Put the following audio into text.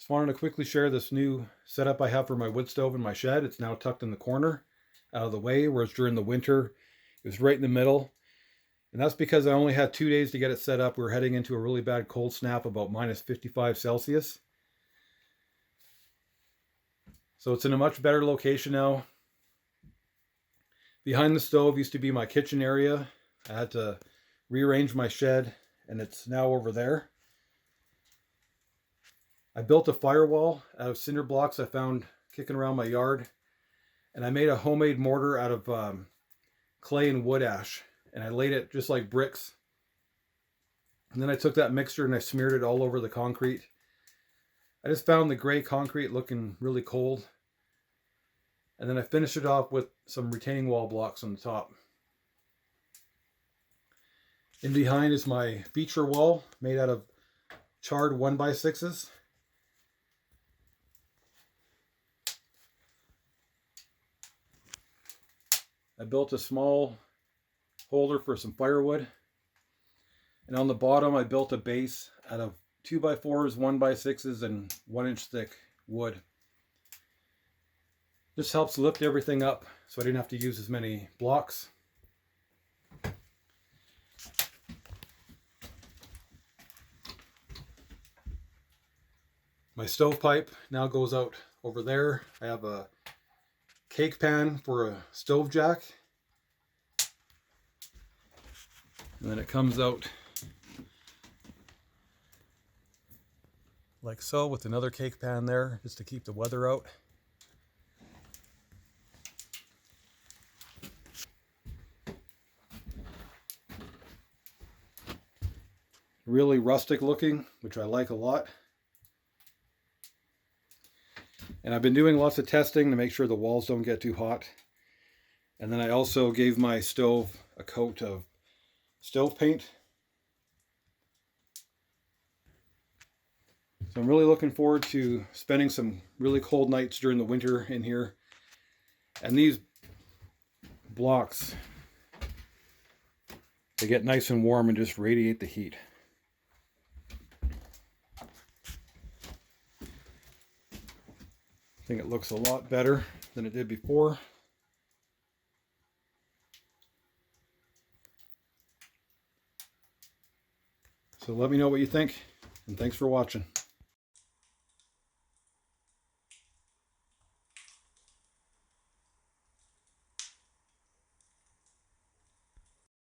Just wanted to quickly share this new setup I have for my wood stove in my shed. It's now tucked in the corner out of the way, whereas during the winter it was right in the middle. And that's because I only had 2 days to get it set up. We were heading into a really bad cold snap, about minus 55 Celsius. So it's in a much better location now. Behind the stove used to be my kitchen area. I had to rearrange my shed, and it's now over there. I built a firewall out of cinder blocks I found kicking around my yard. And I made a homemade mortar out of clay and wood ash. And I laid it just like bricks. And then I took that mixture and I smeared it all over the concrete. I just found the gray concrete looking really cold. And then I finished it off with some retaining wall blocks on the top. In behind is my feature wall made out of charred 1x6s. I built a small holder for some firewood. And on the bottom I built a base out of 2x4s, 1x6s, and 1-inch thick wood. This helps lift everything up so I didn't have to use as many blocks. My stovepipe now goes out over there. I have a cake pan for a stove jack. And then it comes out like so with another cake pan there just to keep the weather out. Really rustic looking, which I like a lot. And I've been doing lots of testing to make sure the walls don't get too hot. And then I also gave my stove a coat of stove paint. So I'm really looking forward to spending some really cold nights during the winter in here. And these blocks, they get nice and warm and just radiate the heat. I think it looks a lot better than it did before. So let me know what you think, and thanks for watching.